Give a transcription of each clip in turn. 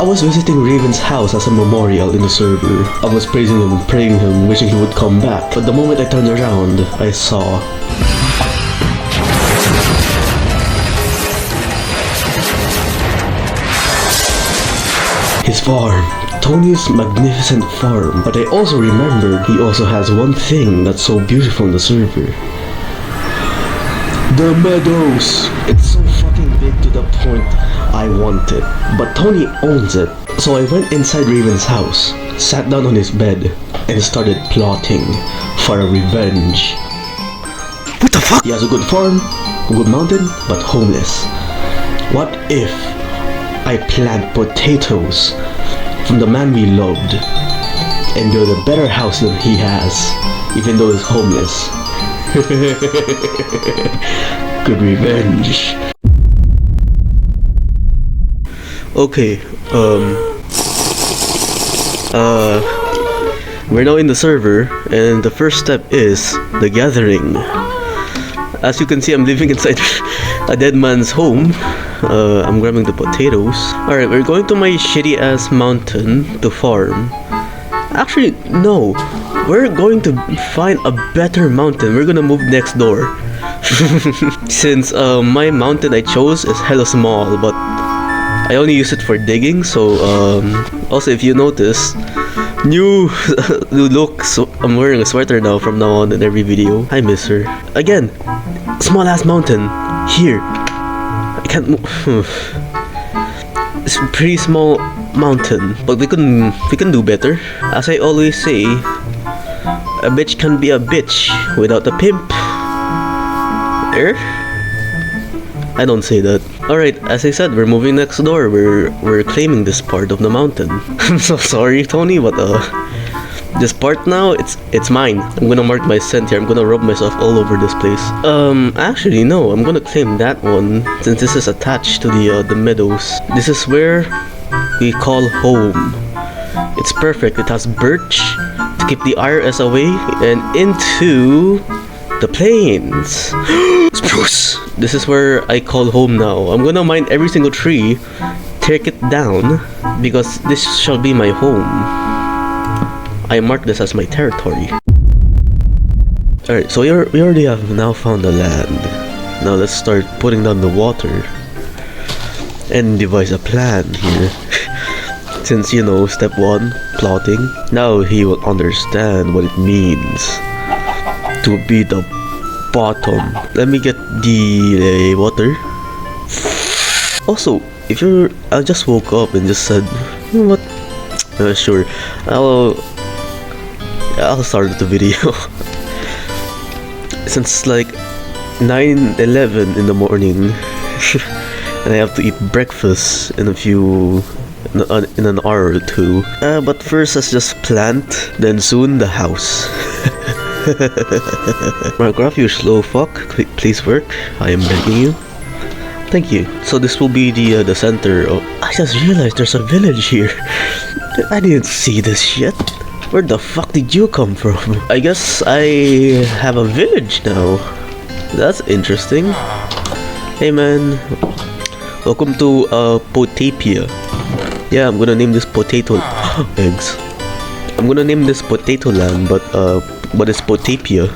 I was visiting Raven's house as a memorial in the server. I was praising him, praying him, wishing he would come back. But the moment I turned around, I saw... his farm. Tony's magnificent farm. But I also remembered he also has one thing that's so beautiful in the server. The meadows! It's so fucking big to the point I want it. But Tony owns it. So I went inside Raven's house, sat down on his bed, and started plotting for a revenge. What the fuck? He has a good farm, a good mountain, but homeless. What if I plant potatoes from the man we loved and build a better house than he has, even though he's homeless? Good revenge. Okay, we're now in the server, and the first step is the gathering. As you can see, I'm living inside a dead man's home. I'm grabbing the potatoes. Alright, we're going to my shitty ass mountain to farm. Actually, no. We're going to find a better mountain. We're gonna move next door. Since my mountain I chose is hella small, but I only use it for digging, so also if you notice, new look, so I'm wearing a sweater now from now on in every video. I miss her. Again, small ass mountain. Here. I can't move. It's a pretty small mountain, but we can do better. As I always say, a bitch can be a bitch without a pimp. There? I don't say that. Alright, as I said, we're moving next door. We're claiming this part of the mountain. I'm so sorry, Tony, but this part now, it's mine. I'm gonna mark my scent here. I'm gonna rub myself all over this place. Actually no, I'm gonna claim that one since this is attached to the meadows. This is where we call home. It's perfect. It has birch to keep the IRS away and into the plains. Spruce! This is where I call home now. I'm gonna mine every single tree, take it down, because this shall be my home. I mark this as my territory. Alright, so we already have now found the land. Now let's start putting down the water and devise a plan here. Since, you know, step 1, plotting. Now he will understand what it means to be the bottom. Let me get the water. Also, if I just woke up and just said, you know what? Sure, I'll start the video. Since it's like 9:11 in the morning, and I have to eat breakfast in in an hour or two. But first, let's just plant, then soon the house. Minecraft, you slow fuck, please work. I am begging you. Thank you. So this will be the center of... I just realized there's a village here. I didn't see this shit. Where the fuck did you come from? I guess I have a village now. That's interesting. Hey man, welcome to Patopia. Yeah, I'm gonna name this potato eggs. I'm gonna name this potato land, but it's Patopia.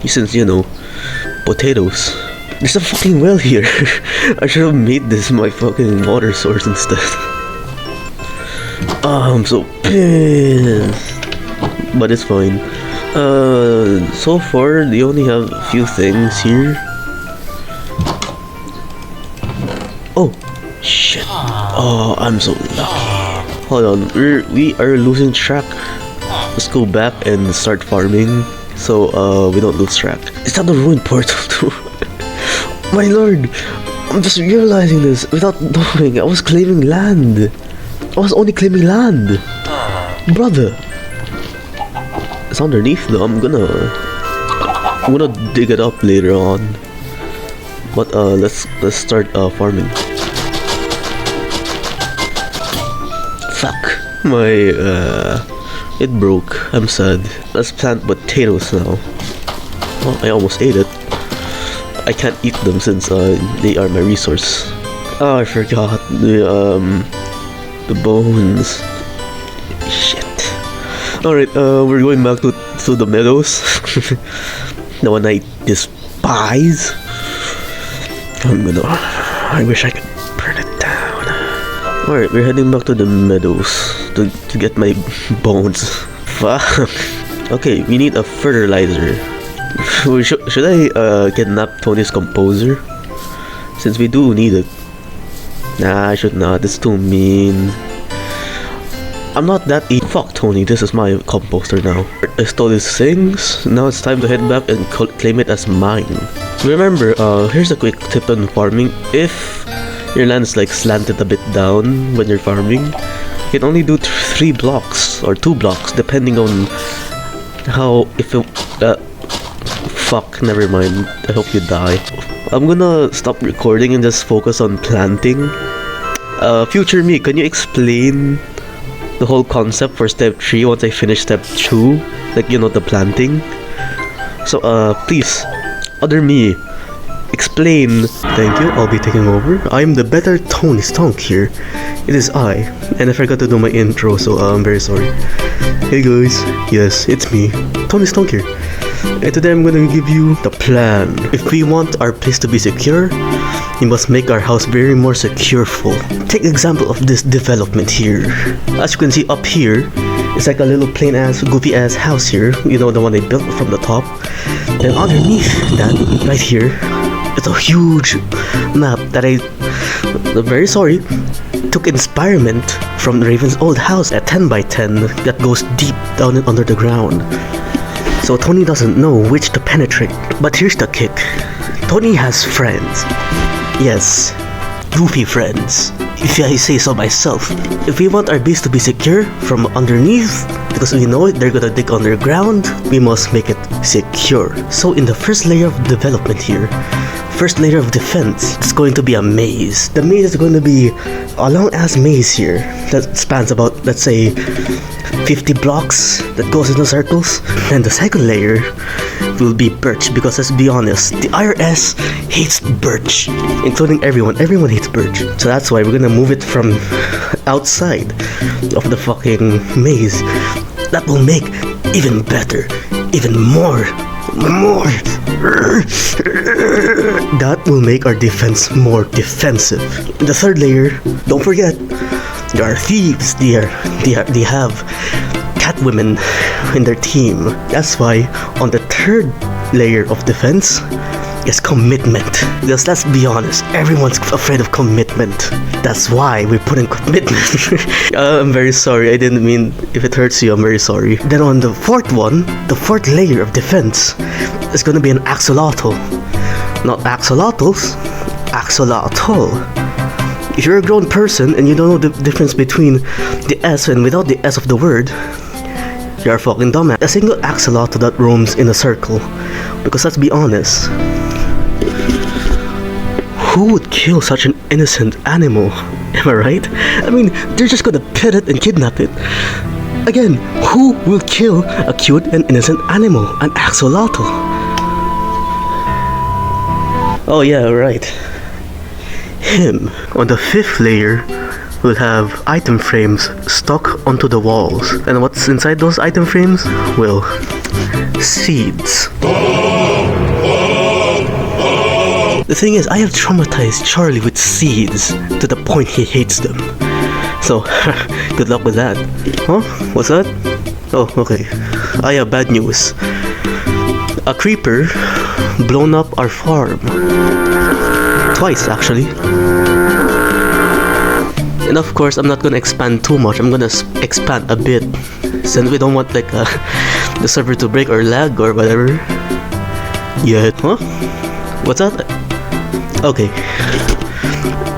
Since, you know, potatoes. There's a fucking well here. I should have made this my fucking water source instead. I'm so pissed. But it's fine. So far they only have a few things here. Oh shit. Oh, I'm so lucky. Hold on, we are losing track. Let's go back and start farming so we don't lose track. Is that the ruined portal too? My lord, I'm just realizing this without knowing. I was claiming land. I was only claiming land. Brother. It's underneath though. I'm gonna dig it up later on. But let's start farming. Fuck. My it broke. I'm sad. Let's plant potatoes now. Oh, I almost ate it. I can't eat them since they are my resource. Oh, I forgot. The bones. Shit. Alright, we're going back to the meadows. The one I despise. I wish I could burn it down. Alright, we're heading back to the meadows to get my bones. Fuck. Okay, we need a fertilizer. Should I kidnap Tony's composer? Since we do need it. Nah, I should not. It's too mean. I'm not that fuck Tony, this is my composter now. I stole his things. Now it's time to head back and claim it as mine. Remember, here's a quick tip on farming. If your land is like slanted a bit down when you're farming, you can only do 3 blocks or 2 blocks depending on how, if it, fuck, never mind. I hope you die. I'm gonna stop recording and just focus on planting. Future me, can you explain the whole concept for step 3 once I finish step 2? Like, you know, the planting. So, please, other me, explain. Thank you, I'll be taking over. I'm the better Tony Stonk here. It is I, and I forgot to do my intro, so I'm very sorry. Hey guys, yes, it's me, Tony Stonk here. And today I'm gonna give you the plan. If we want our place to be secure, we must make our house very more secureful. Take example of this development here. As you can see up here, it's like a little plain ass, goofy ass house here. You know, the one they built from the top. Then underneath that, right here, it's a huge map that I'm very sorry, took inspirement from Raven's old house at 10 by 10 that goes deep down and under the ground. So Tony doesn't know which to penetrate. But here's the kick. Tony has friends. Yes, goofy friends, if I say so myself. If we want our base to be secure from underneath, because we know they're gonna dig underground, we must make it secure. So in the first layer of development here, first layer of defense, it's going to be a maze. The maze is going to be a long ass maze here that spans about, let's say, 50 blocks that goes into circles. And the second layer will be birch, because let's be honest, the IRS hates birch, including everyone. Everyone hates birch. So that's why we're gonna move it from outside of the fucking maze. That will make even better, even more. That will make our defense more defensive. In the third layer, don't forget, there are thieves. They have catwomen in their team. That's why on the third layer of defense is commitment. Because let's be honest, everyone's afraid of commitment. That's why we put in commitment. I'm very sorry, I didn't mean, if it hurts you, I'm very sorry. Then on the fourth one, the fourth layer of defense is gonna be an axolotl. Not axolotls, axolotl. If you're a grown person and you don't know the difference between the S and without the S of the word, you're a fucking dumbass. A single axolotl that roams in a circle. Because let's be honest, who would kill such an innocent animal? Am I right? I mean, they're just gonna pet it and kidnap it. Again, who will kill a cute and innocent animal? An axolotl. Oh yeah, right. Him. On the fifth layer, we'll have item frames stuck onto the walls. And what's inside those item frames? Well, seeds. The thing is, I have traumatized Charlie with seeds to the point he hates them. So, good luck with that. Huh? What's that? Oh, okay. I have bad news. A creeper blown up our farm. Twice, actually. And of course, I'm not gonna expand too much. I'm gonna expand a bit, since we don't want like the server to break or lag or whatever. Yet, huh? What's that? Okay.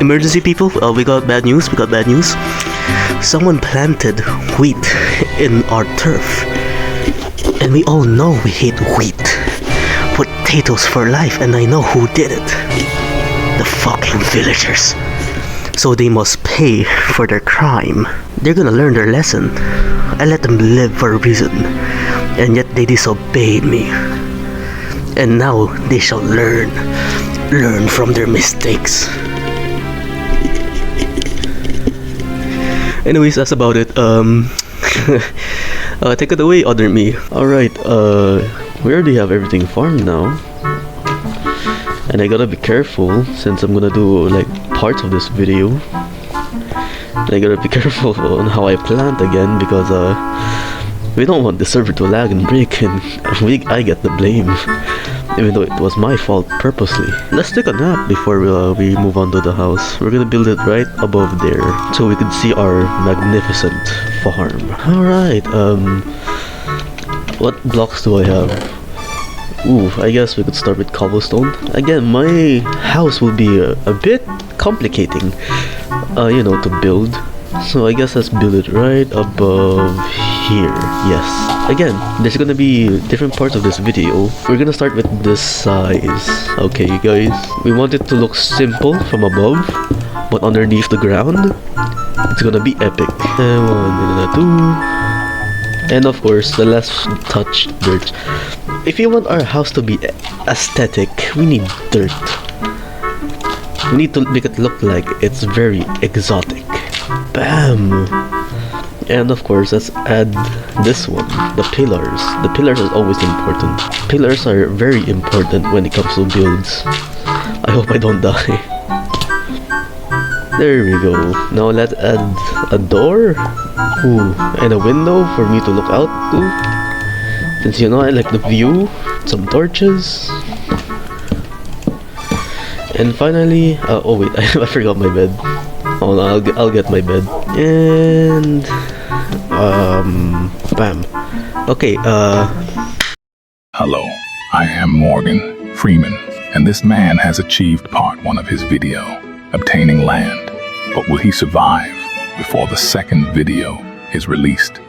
Emergency people, we got bad news. We got bad news. Someone planted wheat in our turf, and we all know we hate wheat. Potatoes for life, and I know who did it. The fucking villagers. So they must pay for their crime. They're gonna learn their lesson. I let them live for a reason, and yet they disobeyed me. And now they shall learn from their mistakes. Anyways, that's about it. Take it away, other me. Alright, we already have everything farmed now. And I gotta be careful since I'm gonna do like parts of this video. And I gotta be careful on how I plant again because we don't want the server to lag and break and I get the blame. Even though it was my fault purposely. Let's take a nap before we move on to the house. We're gonna build it right above there so we can see our magnificent farm. Alright, what blocks do I have? Ooh, I guess we could start with cobblestone. Again, my house will be a bit complicating, you know, to build. So I guess let's build it right above here. Yes. Again, there's gonna be different parts of this video. We're gonna start with this size. Okay, guys. We want it to look simple from above, but underneath the ground, it's gonna be epic. And 1, and 2. And of course, the last touch, dirt. If you want our house to be aesthetic, we need dirt. We need to make it look like it's very exotic. Bam! And of course, let's add this one, the pillars. The pillars is always important. Pillars are very important when it comes to builds. I hope I don't die. There we go. Now let's add a door. Ooh, and a window for me to look out to. Since you know I like the view. Some torches. And finally, oh wait, I forgot my bed. Oh no, I'll get my bed. And bam. Okay, Hello, I am Morgan Freeman, and this man has achieved part 1 of his video, obtaining land. But will he survive before the second video is released?